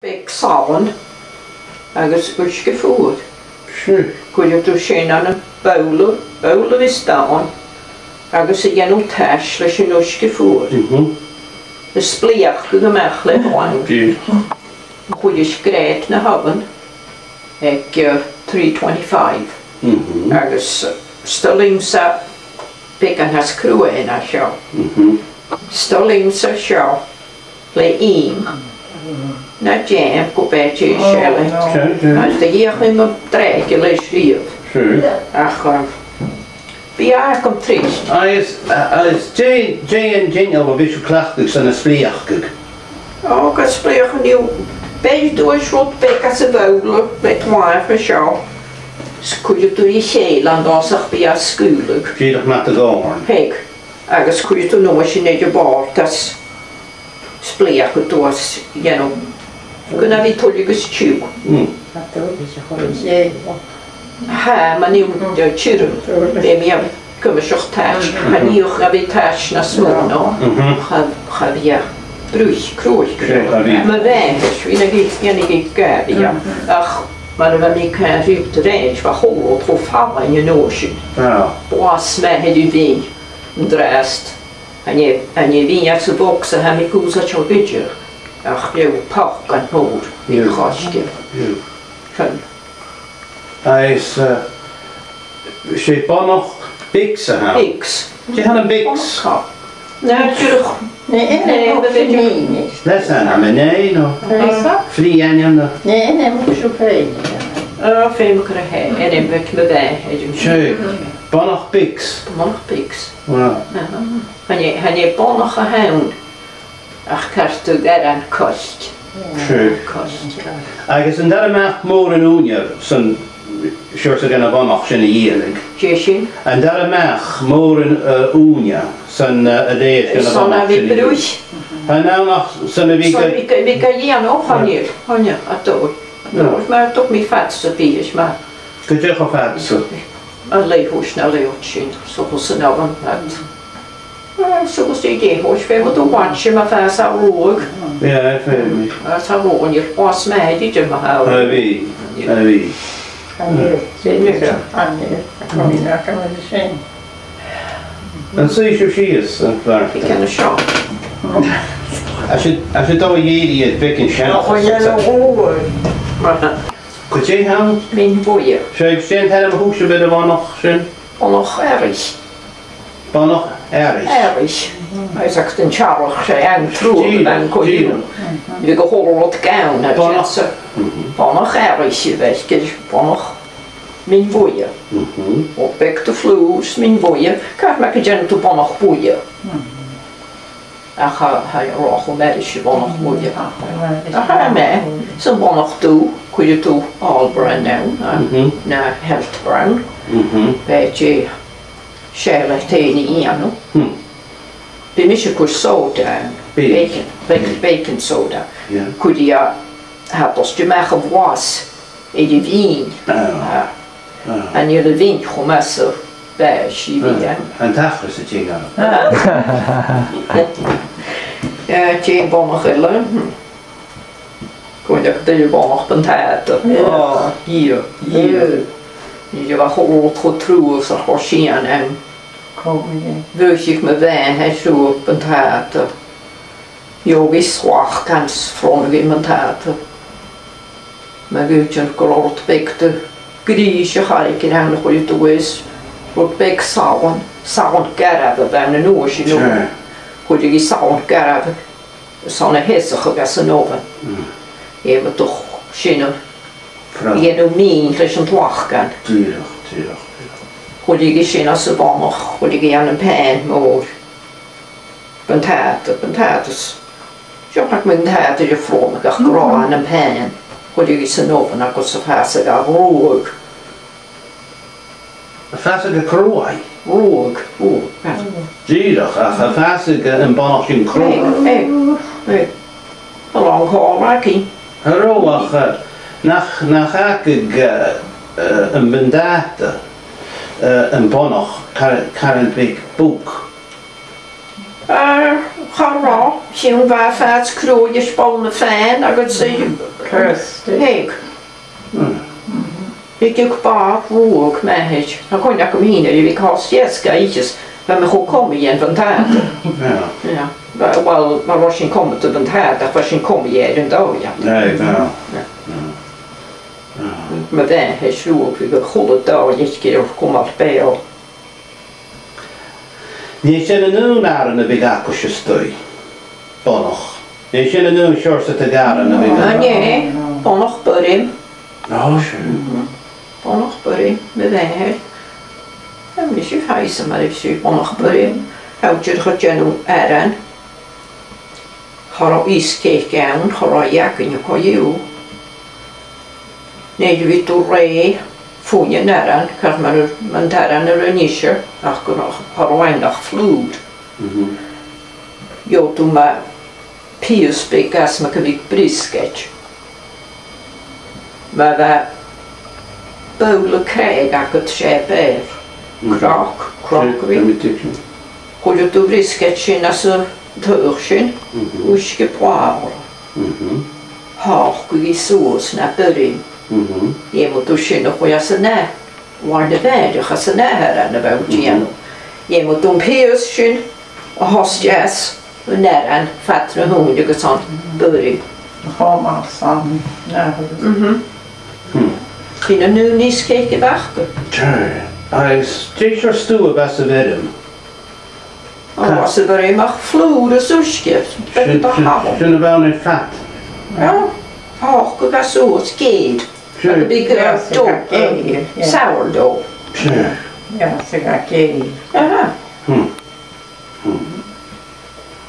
Big sawn agus uisce fúd. Cuidir tú sin an bóla is dáin agus I dhéanú teis leis an uisce fúd. Is splíoch go meach le bháin. Cuidir sgréit na haban ag 325. Agus stolímsa began has cruain a seo. Stolímsa seo le im. Na jam go beti shelle. As de hier in mijn trein lees rief. Ach, wie kom triest. Is Jay en Jingle wat beetje klachtig zijn een spliachtig. Oh, ik spreek een nieuw. Beetje doorschot bek als ze wouden met wijn voor jou. Kun je door je scheel en dan zeg je ja schuwelijk. Zie je nog met de gaan? Kijk, ergens kun je toen nog eens in je baard dat spliach het was, you know. Kunnen we tolligus tjug. Ha, maar nu de tjurm. We hebben kunnen zo thuis. Maar nu gaan we thuis naar Smyrna. Gaan we broeg, kroeg. Maar wij, we gaan ja. Ach, maar we hebben geen ruimte range. We horen het of halen in je noosje. Boas mij het u wee. Dreist. En je wien je te boksen, heb ik goed zo beetje. Ach, je pak en hoor, die gastje. Hij is, ze Bonnach Bix hebben. Bix. Je had een Bix. Nee, natuurlijk. Nee, we weten niet. Dat zijn hem, nee, no. Theresa? Vlie en je. Nee, moet je veel. Veel meer krijgen en dan ben ik me bij. Tjeu, Bonnach Bix. Bonnach Bix. Wow. En je Bonnach gehouden. Ach, kast u daar aan kost. Agus en daar maakt Mhòir en Únior zijn shorts gaan naar Bonnach zijn eerlijk. Jesje. En daar maakt Mhòir en Únior zijn ideeën gaan naar Bonnach. Zo'n wie broers. En nou nog zijn we we kan hier nog van hier. Oh ja, dat doet. Maar toch niet vatste bies, maar. Kun je gewoon vatsen? Alleen hoe snel je het zien, zoals ze nou het. Zoals die idee was, we moeten watchen, maar dat is al roeg. Ja, ik weet het niet. Dat is al roeg, en je pas mij die je mag houden. Wie? Wie? En zie je wie is? Ik ken een shop. Als je toch jullie het bek in schaam. Kun je gaan? Mijn boeien. Zou je steen helemaal hoesje bij de Bonnach zijn? Bonnach erg. Bonnach erg. Erg. Hij zegt een charlig, zei aan vroeger dan kon je doen. Je gehoord wat gaan. Bonnach. Bonnach erg, je weet je. Bonnach. Mijn boeien. Op bek de vloes, mijn boeien. Kijk maar een gentle Bonnach boeien. Ach, hij rocht om medische Bonnach boeien. Ach, nee. Zo'n Bonnach toe. Kun je toe all brown nou. Naar health brown. Beetje. Schelle teni iano. Bij mij koos soda. Bacon soda. Kun je had als je maar was in de wien. En je de wien gewoon zo bij Chivia. En daar is het je gaan. Ja, je Bonnach illen. Kun je de Bonnach bentaten. Hier. Je was gewoon getrouwd, zo gezien en wist ik me wijn, hij zo op een tater. Je wist zwak, kans vroeg in mijn tater. Maar goed, je klopt bekte griesje, ga ik in een goede toe is. Wordt bek sauen gerabben bij een oosje nu. Goed, je sauen gerabben, zo'n hessige wessen over. Je hebt toch zinnen. Je doet niet, dat is een wachten. Tuurlijk. Hoe die gezien als ze Bonnach, hoe die aan een pijn moet. Bentaten. Zo had ik mijn taten je vroeg, ik ga aan een pijn. Hoe die gezien over, dan kon ze vasten gaan roeg. Vasten krooi? Roeg. Tuurlijk, vasten een Bonnach in krooi. Nee. Lang hoor, Roeg. Na ga ik een bendate, een Bonnach, kan een big boek. Chara, sy'n fa ffat crwy ysbol na ffan, ac oedd sy'n heg. Ik heb paar rook meisje. Dan kon je ook heen. Je kan steeds kijken. We hebben gewoon komen hier van het. Ja. Wel, maar was je komen te van het, dat was je komen hier en daar. Ja. Nee, ja. Maar dan is rook. We goede daar. Je keer kom al bij jou. Niet zijn nu naar een bigakusje stoi. Bonnach. Niet zijn nu shorts te garen. Nee, Bonnach berim. Oh, schön. Bonnach berim, met wij. En we zien huizen, maar ik zie Bonnach berim. Houd je het genoeg aan. Ga er iets kijken, ga er jakken je kan je. Nee, je weet hoe rij. Voel je naar, krijg maar een daar aan een nisje. Ach, ga er weinig vloed. Jo, toen maar pius bekas met een brisket. Maar we bouwen krijgen aan het schepen. Krokkerie. Hoe je toen brisketje naar zijn deurtje, hoe je praat. Haag, die soos naar binnen. Je moet dus nog hoe je ze na. Waar de weide gaat ze na aan de buiten. Je moet doen piusje, hostjes, naar aan vatten honden gezond binnen. Ga maar samen. Kun je nu niet kijken wachten? Hij steekt er stoel bij zijn wedden. Als ze er mag vloeren, zo schiet. Zijn er wel niet vat? Ja, hoog, ik ga zo het keed. Een beetje sourdough. Ja, ze gaat kijken. Aha.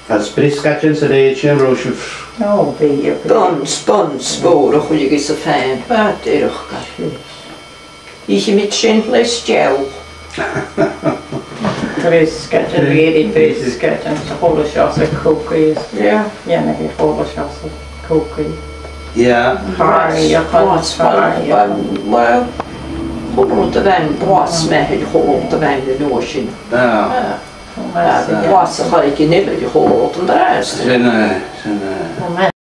Als briskatje ze deed je een roosje. Oh, ben je. Buns, boren, hoe je ze fijn. Wat erg. Je met schindles gel. Brisketje, really brisketje. Ze holen zelfs een cookies. Ja. Ja, dan heb je holen zelfs een cookie. Ja. Je gaat zwaaien. Wel, goed de wijn, boas met je goed de wijn de noosje. Ja. Boas ga ik je niet met je goed en de rest. Zijn